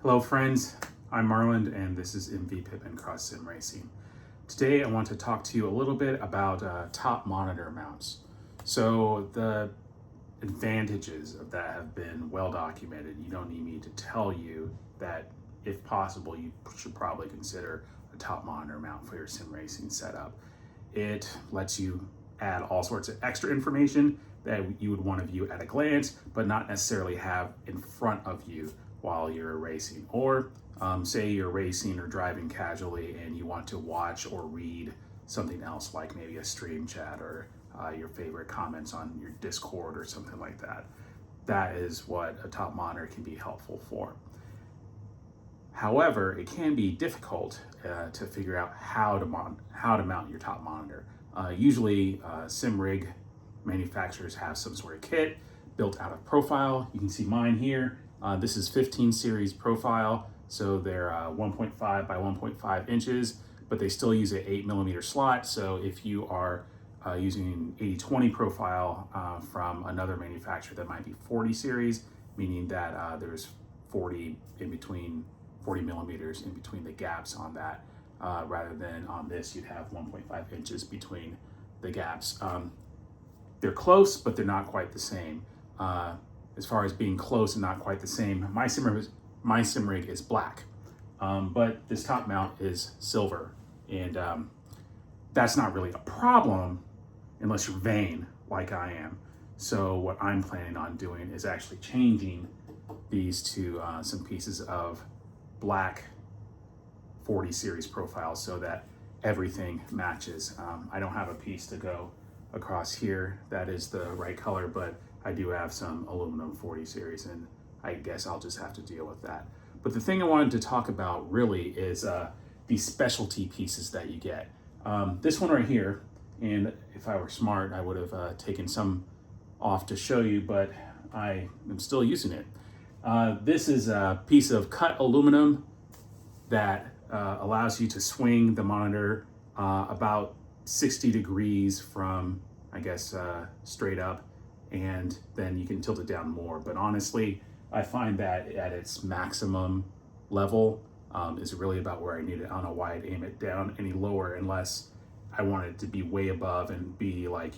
Hello friends, I'm Marland and this is MV Pippin Cross Sim Racing. Today I want to talk to you a little bit about top monitor mounts. So the advantages of that have been well documented. You don't need me to tell you that if possible you should probably consider a top monitor mount for your sim racing setup. It lets you add all sorts of extra information that you would want to view at a glance, but not necessarily have in front of you while you're racing. Or say you're racing or driving casually and you want to watch or read something else, like maybe a stream chat or your favorite comments on your Discord or something like that. That is what a top monitor can be helpful for. However, it can be difficult to figure out how to mount your top monitor. Usually, sim rig manufacturers have some sort of kit built out of profile. You can see mine here. This is 15 series profile, so they're 1.5 by 1.5 inches, but they still use an 8mm slot. So if you are using 80/20 profile from another manufacturer, that might be 40 series, meaning that there's 40 millimeters in between the gaps on that, rather than on this you'd have 1.5 inches between the gaps. They're close, but they're not quite the same. As far as being close and not quite the same, my sim rig is black, but this top mount is silver, and that's not really a problem unless you're vain like I am. So what I'm planning on doing is actually changing these to some pieces of black 40 series profiles so that everything matches. I don't have a piece to go across here that is the right color, but I do have some aluminum 40 series, and I guess I'll just have to deal with that. But the thing I wanted to talk about really is these specialty pieces that you get. This one right here, and if I were smart, I would have taken some off to show you, but I am still using it. This is a piece of cut aluminum that allows you to swing the monitor about 60 degrees from, I guess, straight up, and then you can tilt it down more. But honestly, I find that at its maximum level is really about where I need it. I don't know why I'd aim it down any lower unless I want it to be way above and be like,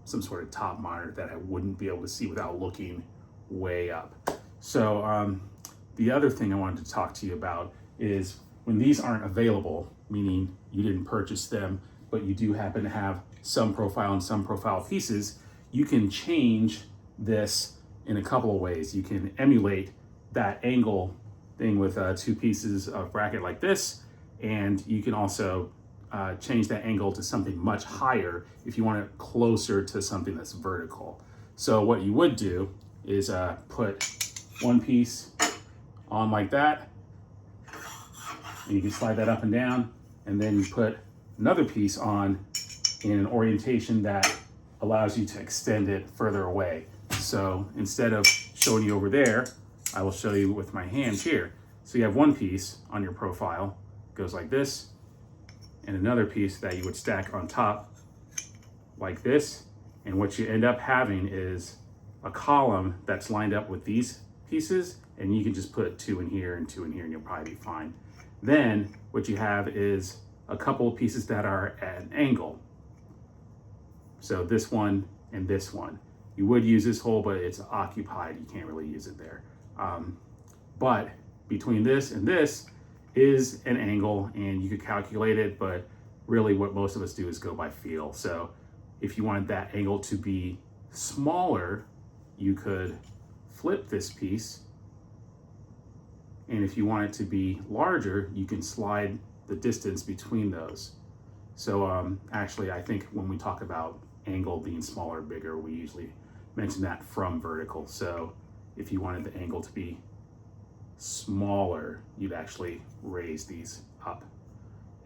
some sort of top monitor that I wouldn't be able to see without looking way up. So the other thing I wanted to talk to you about is when these aren't available, meaning you didn't purchase them, but you do happen to have some profile and some profile pieces, you can change this in a couple of ways. You can emulate that angle thing with two pieces of bracket like this, and you can also change that angle to something much higher if you want it closer to something that's vertical. So what you would do is put one piece on like that, and you can slide that up and down, and then you put another piece on in an orientation that allows you to extend it further away. So instead of showing you over there, I will show you with my hands here. So you have one piece on your profile, goes like this, and another piece that you would stack on top like this. And what you end up having is a column that's lined up with these pieces, and you can just put two in here and two in here and you'll probably be fine. Then what you have is a couple of pieces that are at an angle. So this one and this one. You would use this hole, but it's occupied. You can't really use it there. But between this and this is an angle, and you could calculate it, but really what most of us do is go by feel. So if you wanted that angle to be smaller, you could flip this piece. And if you want it to be larger, you can slide the distance between those. So actually, I think when we talk about angle being smaller or bigger, we usually mention that from vertical. So if you wanted the angle to be smaller, you'd actually raise these up.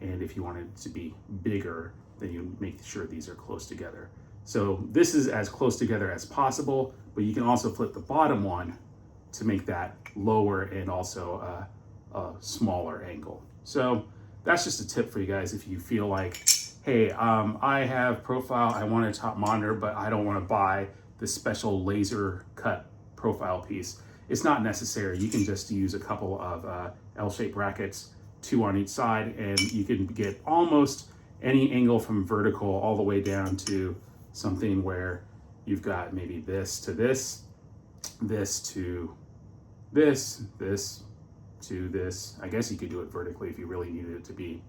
And if you wanted it to be bigger, then you make sure these are close together. So this is as close together as possible, but you can also flip the bottom one to make that lower and also a smaller angle. So that's just a tip for you guys if you feel like, hey, I have profile, I want a top monitor, but I don't want to buy the special laser cut profile piece. it's not necessary. You can just use a couple of L-shaped brackets, 2 on each side, and you can get almost any angle from vertical all the way down to something where you've got maybe this to this, this to this, this to this. I guess you could do it vertically if you really needed it to be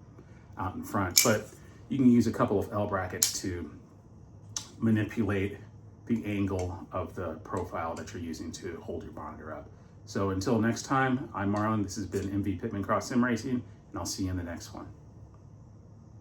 out in front, but you can use a couple of L brackets to manipulate the angle of the profile that you're using to hold your monitor up. So until next time, I'm Marlon. This has been MV Pitman Cross Sim Racing, and I'll see you in the next one.